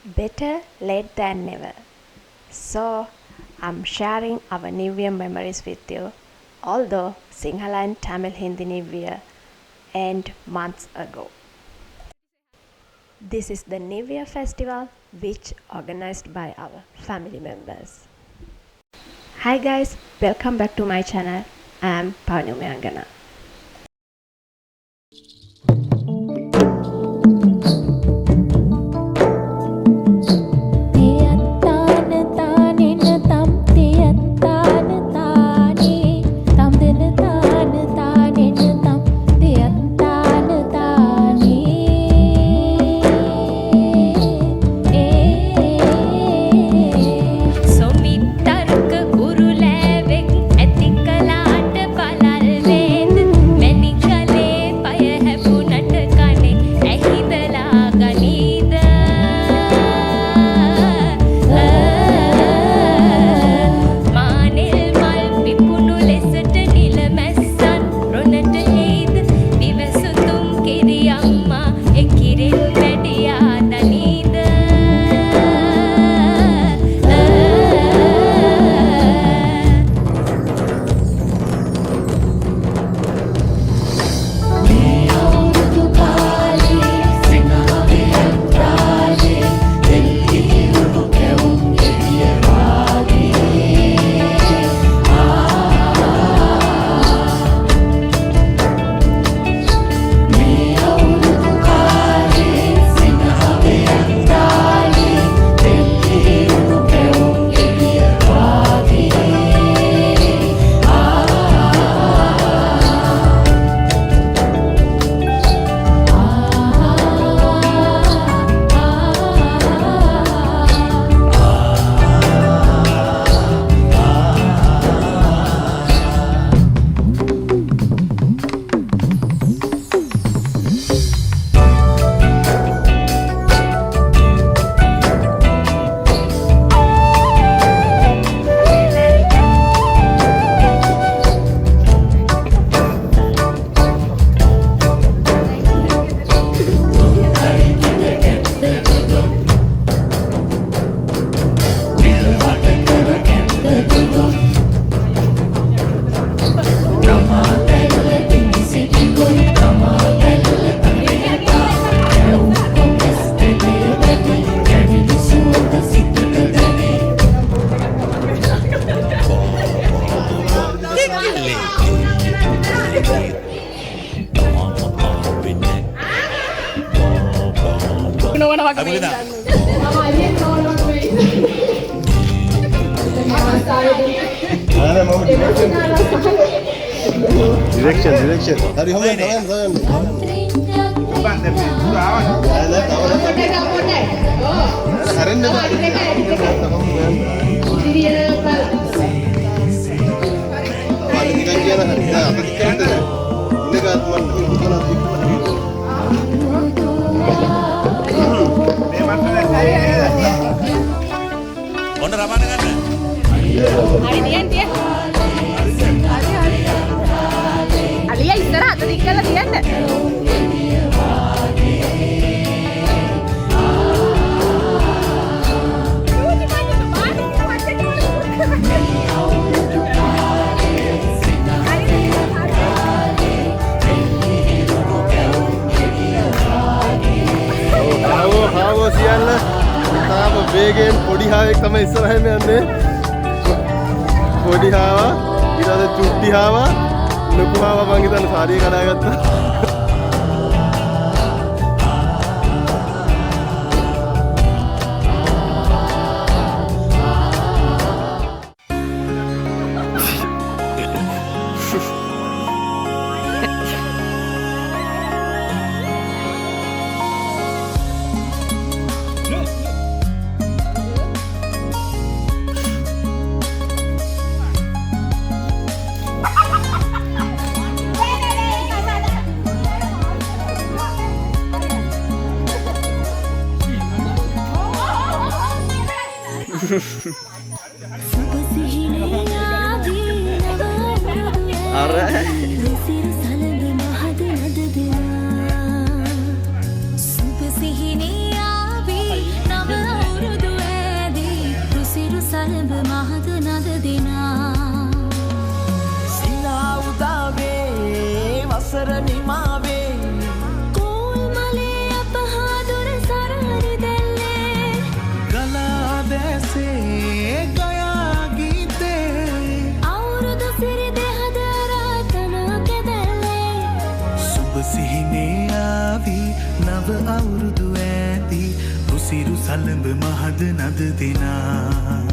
Better late than never. So, I'm sharing our New Year memories with you, although Sinhala and Tamil Hindi New Year end months ago. This is the New Year festival which organized by our family members. Hi guys, welcome back to my channel. I am Pawnumi Angana. Direction. Hari tahan. Aliya ඉස්සර අත දික් කරලා තියන්න. Haawo සියල්ල තාම වේගයෙන් පොඩි හාවෙක් තමයි ඉස්සරහින් යන්නේ. පොඩි හාවා ඊළඟ චුට්ටි හාවා ලොකු හාවා මං හිතන්නේ සාරිය කඩාගත්තා. Super sihini abi nama සලඹ මහද නද දෙනා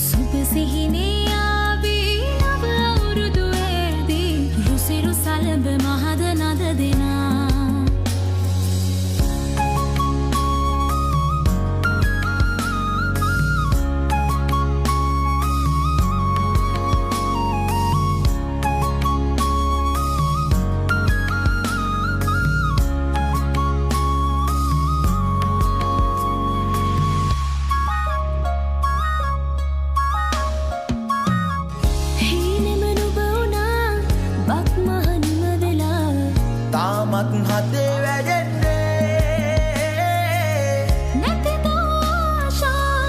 සුබ සිහිනේ ආවේ නව අවුරුදුවේදී රුසිරු සලඹ මහද නද දෙනා තාමත් හදේ වැඩෙන්නේ නැතිද ආශා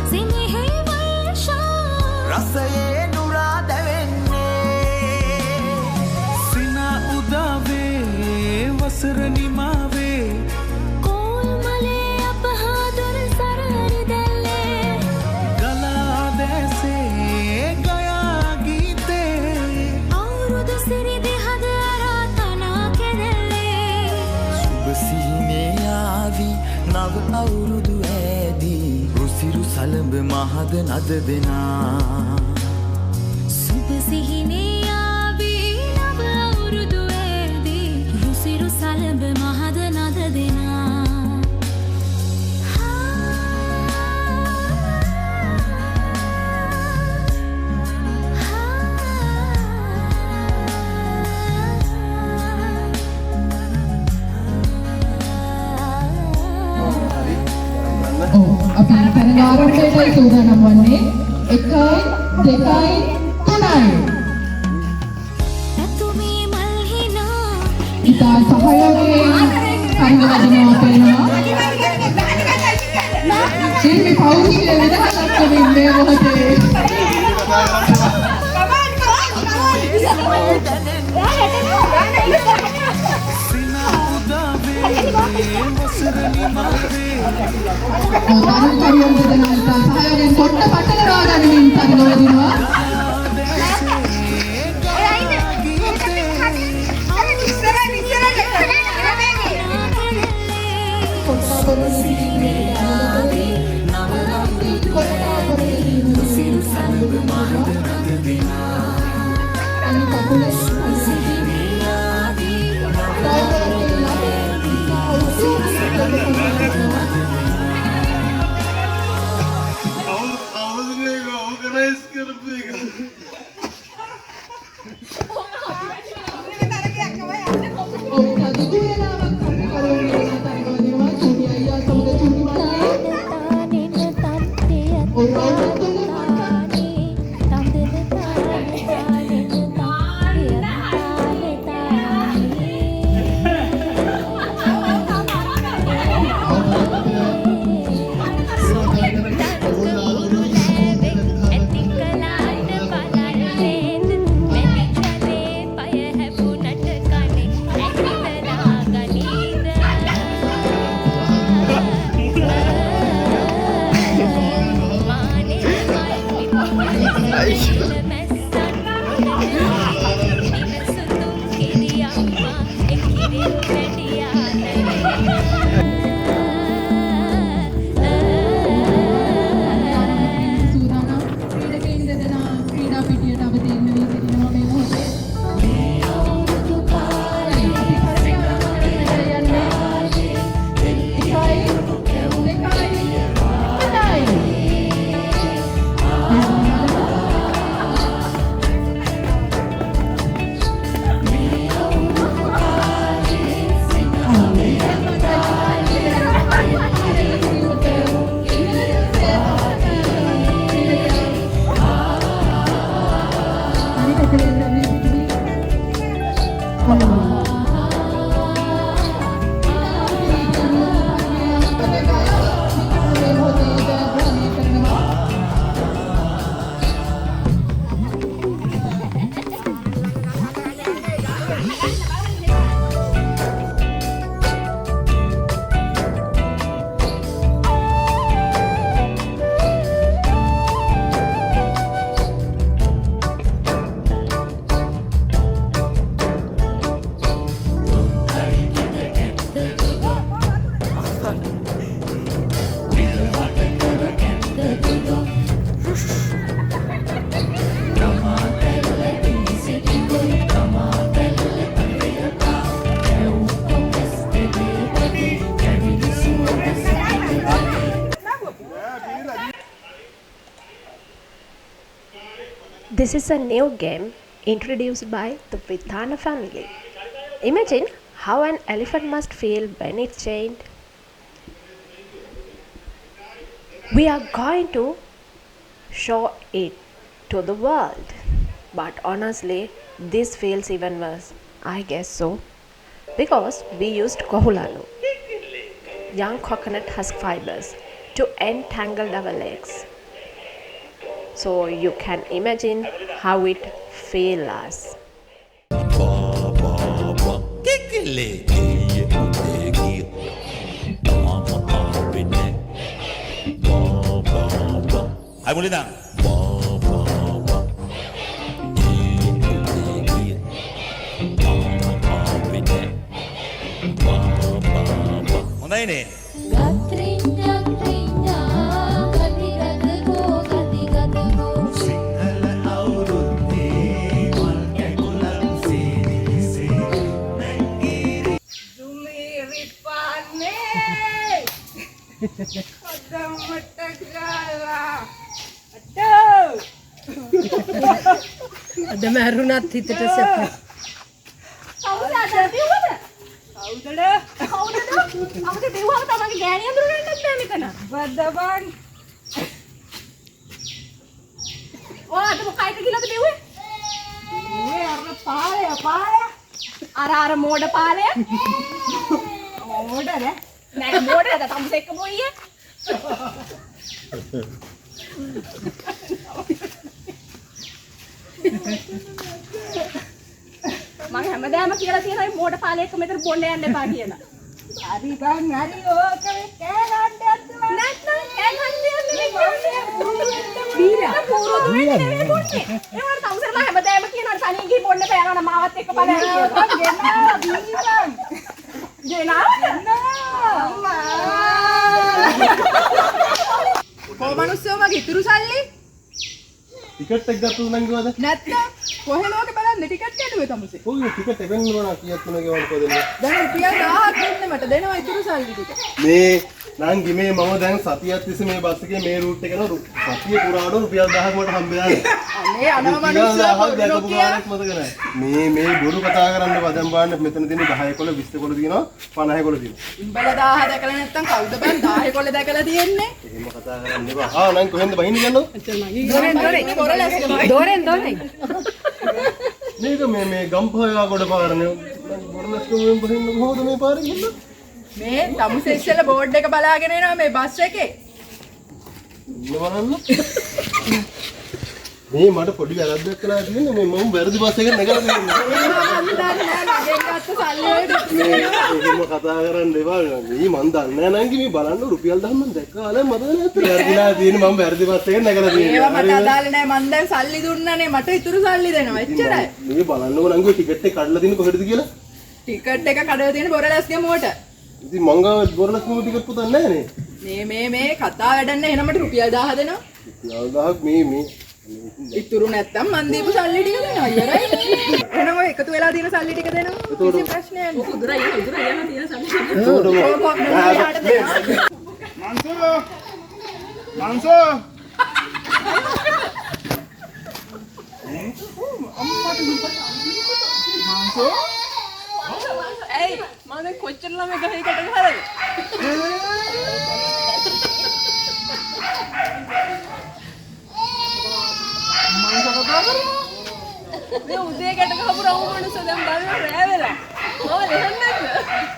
සිනහේ වර්ෂා රසයේ නුරා දැවෙන්නේ සිනා උදාවේ වසර නිමාවේ කෝල්මලේ අපහාදර සරහරි දැල්ලේ ගලා දැසේ ගයා ගීතේ අවුරුදු සිරිදි හද අරාතනා කෙරෙල්ලේ සුබ සිහිනේ ආවි නව අවුරුදු ඇදී රුසිරු සලඹ මහද නද දෙනා සුබ සිහිනේ ආවේ නව අවුරුදුවේදී රුසිරු සලඹ මහද නද දෙනා අපි පරිවාරකයටයි සූදානම් වන්නේ 1යි 2යි 3යි. ඇතුමේ මල්හිනා ඉතා සහයෝගයෙන් පරිවාදිනවා පේනවා. ශිල්පී පෞරුෂය විදහාගත්ත මේ මොහොතේ තරුණ දෙදෙනා ඉතා සහයෝගයෙන් කොට්ට පටලවා ගනිමින් පරිවාදිනවා. ऑर्गेनाइज कर देगा This is a new game introduced by the Vithana family. Imagine how an elephant must feel when it's chained. We are going to show it to the world. But honestly, this feels even worse. I guess so. Because we used kohulanu, young coconut husk fibers, to entangle our legs. So you can imagine how it feels. Hai boleh tak? Mondai ni. අද මැරුණත් හිතට සැප. කවුද අද දිව්වද? කවුදද? අපිට දිව්වම තමයි ගෑණි අඳුරගන්නත් බෑ මෙතන. බද්දබන්. ඔය අද මොකයිද කියලාද දිව්වේ? මේ අර පාලය. අර මෝඩ පාලය. මෝඩද? නෑ මෝඩද තමුස එක්ක මොයියේ. මම හැමදාම කියලා තියෙනවා මේ මෝඩ පාලයක මෙතන බොන්න යන්න එපා කියලා. හරි බං හරි ඕක මේ කෑ ගන්න යද්දම නැත්නම් කෑ ගන්න යන්නේ බොන්නේ බීලා පුරුදු වෙන්නේ නෙමෙයි බොන්නේ. ඒවට තමුසරලා හැමදාම කියනවා තනියෙන් ගිහින් බොන්න බෑ යනවා මාවත් එක්ක බලන්න කියලා. ගෙනා බීලන්. ගෙනා අම්මා. කොමනුස්සෝ මගේ ඉතුරු සල්ලි ටිකට් එක ගත්තොත් නම් කිව්වද? නැත්නම් කොහෙ ලෝකේ බලන්න ටිකට් කැඩුවේ තමුසේ. ඔය ටිකට් එක වෙන්න ඕන කීයක් තුන ගෙවන්න කොහෙද? දැන් රුපියල් 1000ක් දෙන්න මට දෙනවා ඉතුරු සල්ලි ටික. මේ නංගි මේ මම දැන් සතියක් තිස්සේ මේ බස් එකේ මේ රූට් එක යනවා සතිය පුරාට රුපියල් 1000ක් මට හම්බෙලා අනේ අනව මනුස්සයෝ පොඩ්ඩක් මේ බොරු කතා කරන්න වදන් බාන්න මෙතන තියෙන 10 කොළ 20 කොළ තියෙනවා 50 කොළ තියෙනවා. උඹලා 1000 දැකලා නැත්නම් කවුද බං 10 කොළ දැකලා තියෙන්නේ? එහෙම කතා කරන්න එපා. නං කොහෙන්ද බහින්නේ යන්නේ? මේක මේ ගම්පහයා කොට පාරනේ. බොරලස්කෝෙන් බහින්න කොහොමද මේ පාරේ ගිහින්? මේ තමුසේ ඉස්සෙල්ලා බෝඩ් එක බලාගෙන එනවා මේ බස් එකේ. බලන්න. මේ මට පොඩි වැරද්දක් කළා තියෙන්නේ මේ මම වැරදි බස් එකකට නැගලා තියෙන්නේ. මේ එහෙම කතා කරන්න එපා. මේ මන් දන්නේ නැහැ නංගි මේ බලන්න රුපියල් 10 මන් දැක්කා මතක නැහැ. වැරදිලා තියෙන්නේ මම වැරදි බස් එකකට නැගලා තියෙන්නේ. ඒවා මට අදාළ නැහැ මන් දැන් සල්ලි දුන්නානේ මට ඉතුරු සල්ලි දෙනවා එච්චරයි. මේ බලන්නකො නංගි ටිකට් එක කඩලා තියෙන්නේ කොහෙද කියලා? ටිකට් එක කඩලා තියෙන බොරලස්ගේ මොකට. ඉතින් මං ගාව බොරලස්කම ටිකට් පුතක් නැහැ නේ. මේ කතා වැඩක් නැහැ එහෙනම් මට රුපියල් 1000 දෙනවා. රුපියල් 1000ක් මේ ඉතුරු නැත්තම් මන් දීපු සල්ලි ටික දෙනවා ඉවරයි. එහෙනම් ඔය එකතු වෙලා තියෙන සල්ලි ටික දෙනවා. කිසි ප්‍රශ්නයක් නෑ. උදුරයි යන තියෙන සල්ලි ටික. මන්සෝ ඇයි මම දැන් කොච්චර ළමයි ගහේ කට ගහලාද? මේ උදේ කට ගහපු රවුම මිනිස්සු දැන් බලන්න රෑ වෙලා. මාව ලෙහන්නේ නැද්ද?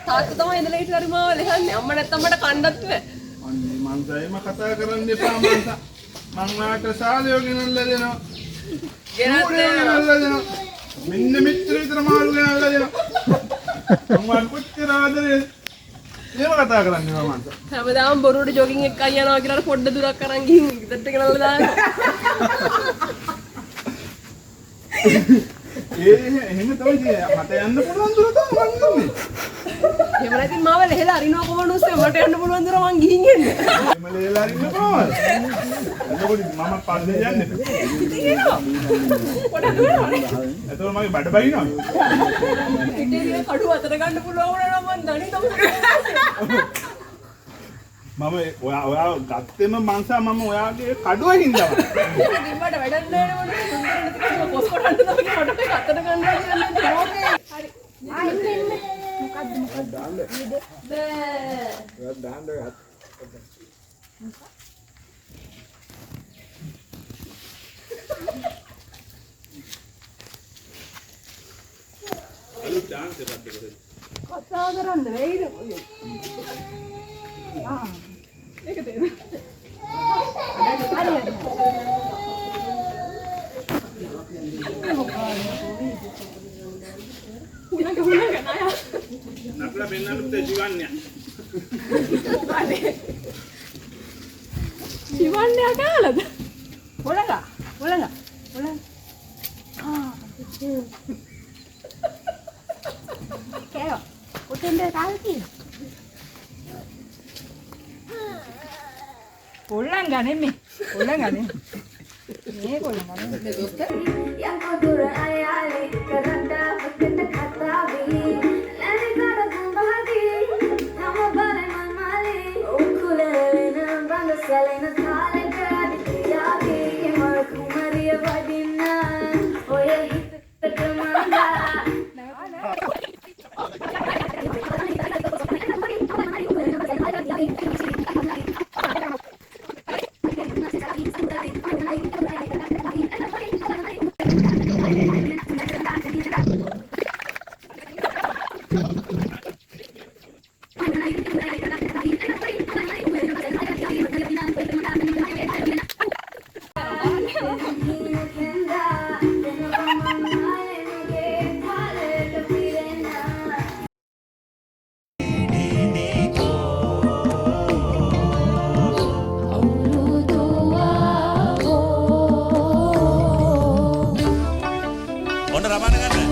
තාත්තා තමයි ඉඳලා හිටිය මාව ලෙහන්නේ. අම්ම නැත්තම් මට කණ්ඩත් බෑ. අනේ මන්සයිම කතා කරන්න එපා මන්ස. මං වාට සාදයෝ ගෙනල්ලා දෙනවා. ගෙනල්ලා දෙනවා. මෙන්න මෙච්චර විතර මාළු ගෙනල්ලා දෙනවා. මං වාට කොච්චර ආදරේ. ඒව කතා කරන්න එපා මන්ස. හැමදාම බොරුවට ජොගින් එකක් යනවා කියලා පොඩ්ඩ දුරක් අරන් ගිහින් ගෙදරට ගෙනල්ලා දානවා. එහෙම තමයි මට යන්න පුළුවන් දුර තමයි මං ඉන්නේ. එහෙම නැතිනම් මාව ලෙහෙලා අරිනවා කොහොමද උස්සේ මට යන්න පුළුවන් දර මං ගිහින් එන්න. එම ලේලා ඉන්න කොහමද? එතකොට මම පල්ලේ යන්නේ. පොඩක් දුරනේ. එතකොට මගේ බඩ බයිනවා. ඉතින් කඩුව අතර ගන්න පුළුවන් වුණා නම් මං දණි තමයි. මම ඔයා ගත්තෙම මංසා මම ඔයාගේ කඩුව හින්දා. ඉතින් මට වැඩක් නැහැ මොකද සුන්දරට කිව්ව පොස්කොට් හන්න තමයි මට මේ අතර ගන්න කියන්නේ ඕකේ. හරි. එන්න. මොකද්ද දාන්න. දාන්න අලුත් ඩාන්ස් එකක් කරේ. කතා කරන්න වෙයිද? ඒක තේරුම්. නක්ලා බෙන්නලුත් ජීවන්නේ. ජීවන්නේ කාලද? ඔලග. කෑව. කොතෙන්ද කාල්කි? කොල්ලන් ගන්නේ මේ. මේ කොල්ලන් ගන්නේ. යකදුර අයලේ කරන්ට වකට කතාවේ ලැබෙකට දුඹහදී තම බලන මල්ලේ උකුලෙන බඳ සැලෙන කාලෙට අදියාගේ මර කුමරිය වදින්න ඔය හිතට මඳා ඔන්න රබාන ගන්න.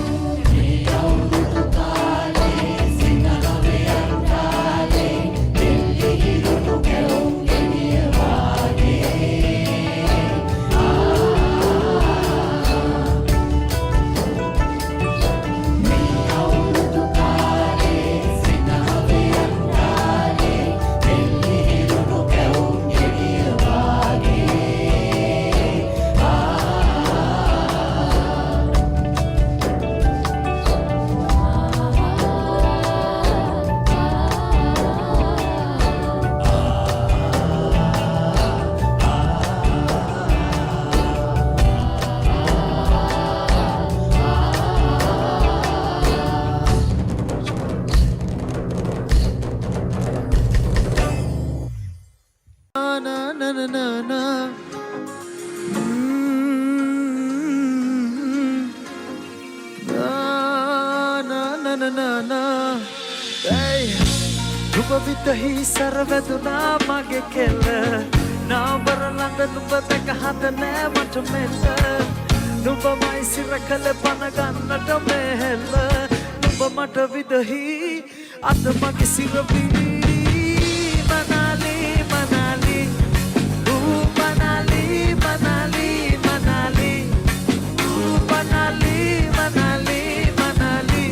රුපවිතහි සරවැදුනා මගේ කෙල්ල නාබර ළඟ නුඹ දැක හත නෑ මට මෙල්ල නුඹමයි සිර කළ පනගන්නට මෙහෙල්ල නුඹ මට විදහි අත මගේ සිරපිරි මනාලි මනාලි මනාලි මනාලි මනාලි මනාලි මනාලි මනාලි මනාලි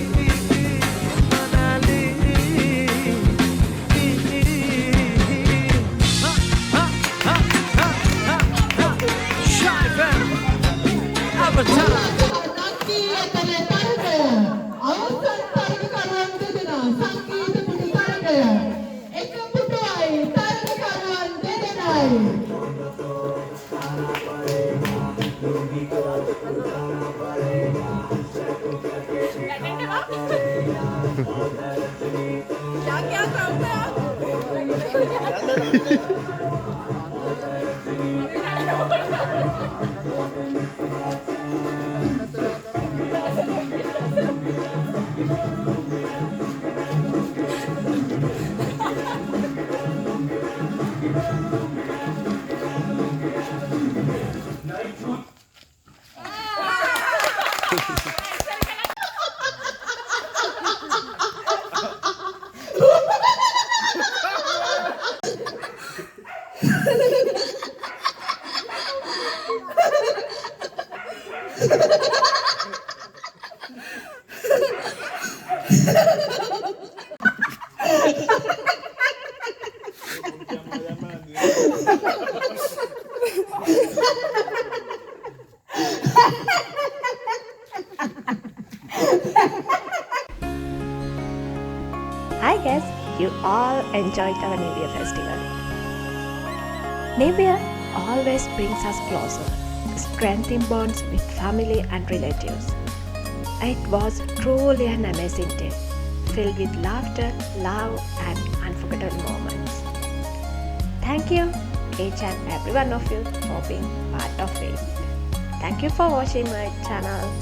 I guess you all enjoyed our New Year festival. New Year always brings us closer, strengthening bonds with family and relatives. It was truly an amazing day, filled with laughter, love, and unforgettable moments. Thank you, each and every one of you, for being part of it. Thank you for watching my channel.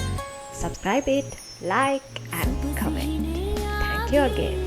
Subscribe it, like, and comment. Thank you again.